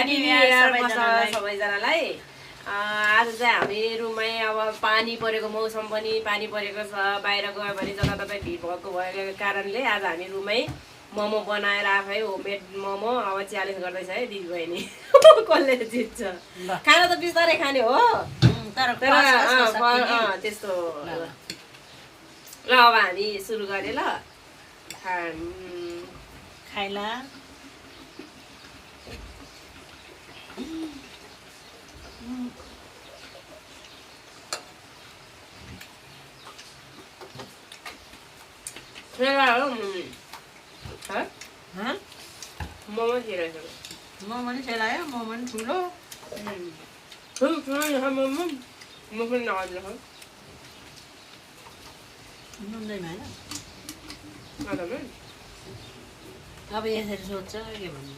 New year सबैजनालाई। आज चाहिँ हामी रुममै अब पानी परेको मौसम पनि पानी परेको छ, बाहिर गयो भने जताततै भिड भएको भएको कारणले आज हामी रुममै मोमो बनाएर आफै होममेड मोमो अब च्यालेन्ज गर्दैछ है दिदीबहिनी कसले जित्छ। खाना त बिस्तारै खाने हो तर त्यस्तो ल अब हामी सुरु गरे ल खाइला मोमो छिराइसक्यो मोमो नि सेलायो मोमो नि ठुलो मोमो म पनि नआउँछ नुन्दैन होइन अब यसरी सोध्छ के भन्नु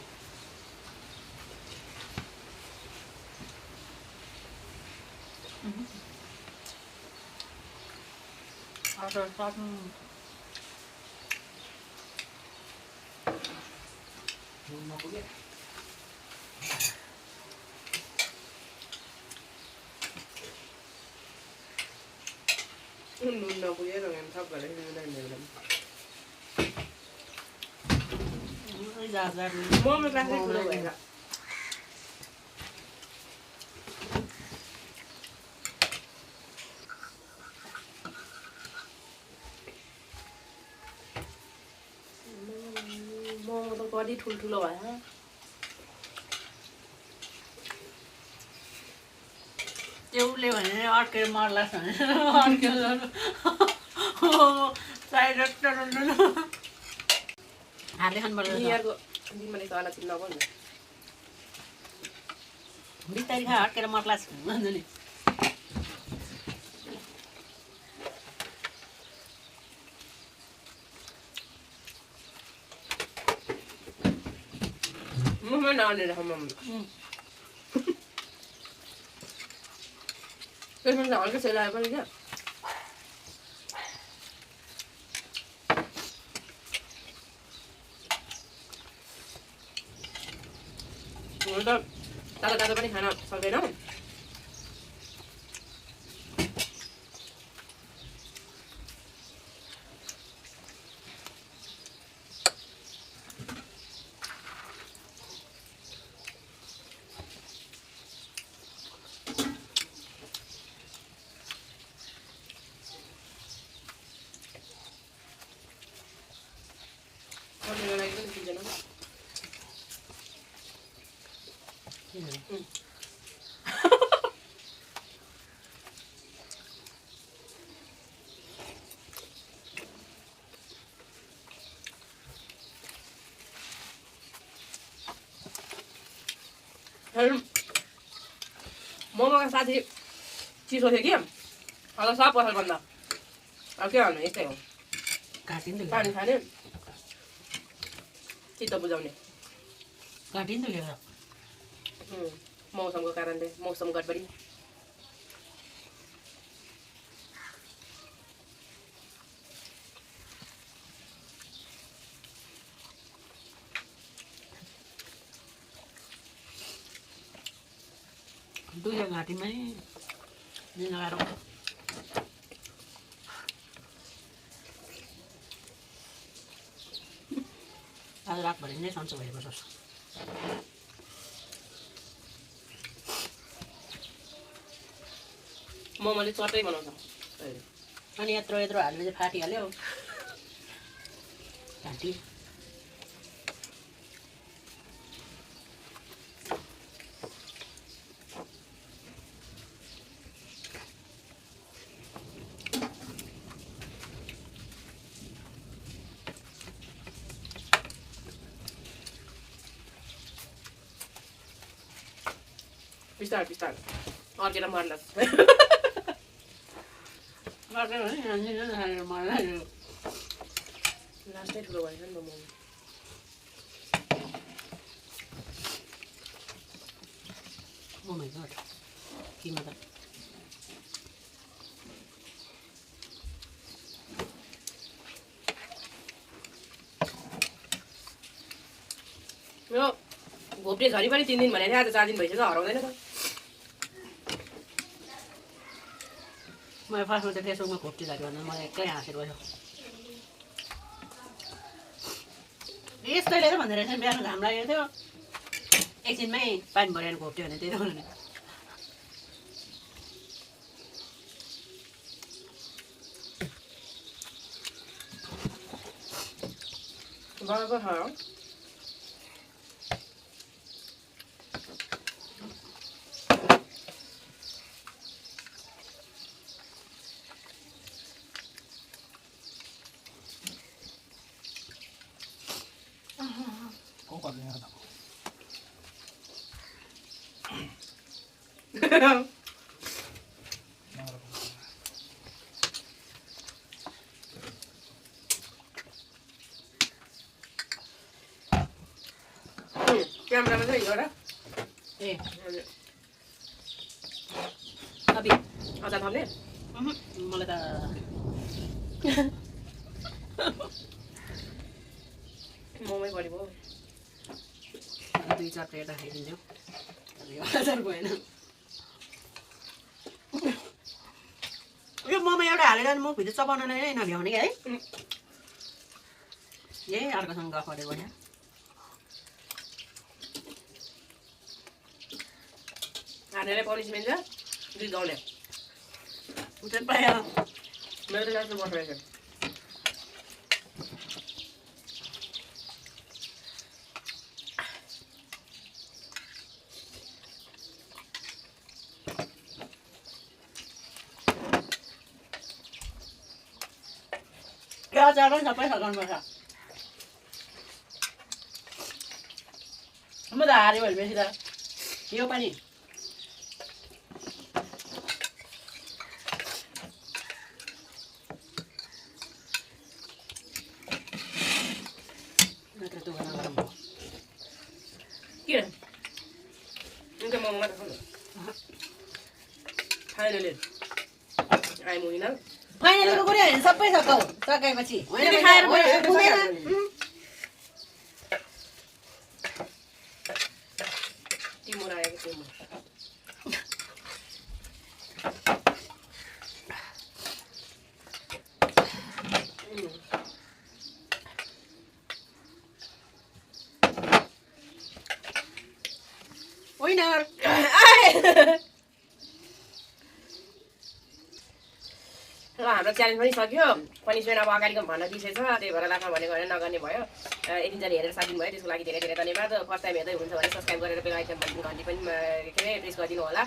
नुन नपुगेर थप गरेर मोमो क्लासै ठुलो भएर मोमो त कति ठुल्ठुलो भयो एउटले भने अर्कै मर्ला भने अर्कै हातले खानुपर्छ बिस्तारै खा हट्केर मर्ला भन्छ नि मुखमा नआउने रहेछ मोमो त्यसमा चाहिँ हल्का सेलायो पनि क्या हुन त तातो तातो पनि खान सक्दैनौँ मोमोका साथी चिसो थियो कि अब सब पसल बन्द अब के भन्नु यस्तै हो पानी खाने चित्त बुझाउने काटिन्छ के मौसमको कारणले मौसम गडबडी दुईवटा घाँटीमै लगाएर आज रातभरि नै सन्चो भएको छ मोमोले चटै बनाउँछ अनि यत्रो यत्रो हालेर चाहिँ फाटिहाल्यो घाँटी बिस्तार बिस्तार अर्केर मर्ला लास्टै ठुलो भएछ नि त मोमो Oh my god. Kiमा त यो घोप्टे झरी पनि 3 दिन भनेको थियो, आज 4 दिन भइसक्यो, हराउँदैन त। मैले फर्स्टमा त फेसबुकमा घोप्टी झऱ्यो भने मलाई एक्लै हाँसेको गयो। यस्तैले त भन्दै रहेछ बिहान घाम लागेको थियो, एकछिनमै पानी भरेर घोप्ट्यो भने त्यही त भने। बराबर खाऊ। क्यामेरामा चाहिँ हिँड ए अबि अचार थप्ने मलाई त मोमै बढी भयो 2-4 प्लेट खाइदिन्छु यो अचार भएन यो मोमो एउटा हालेर म भित्र चपाउन नै नभ्याउने है यही अर्कोसँग गफ गरेको यहाँ हानेर पनिसमेन्ट छ 2 गाउँले उतै पायो मेरो त जस्तो बस्दैछ यो अचार पनि सबै सघाउनुपर्छ म त हारेँ भनेपछि त यो पनि फाइनलीको कुरा होइन सबै सकाउ सकाएपछि टिमुर आएको टिमुर विनर ल हाम्रो च्यालेन्ज पनि सक्यो पनिसमेन्ट अब अगाडिको भन्न बिर्सेछ त्यही भएर लाखमा भनेको भने नगर्ने भयो यतिजना हेरेर साथ दिनुभयो त्यसको लागि धेरै धेरै धन्यवाद फर्स्ट टाइम हेर्दै हुन्छ भने सब्सक्राइब गरेर बेल आइकन घन्टी पनि के अरे प्रेस गरिदिनु होला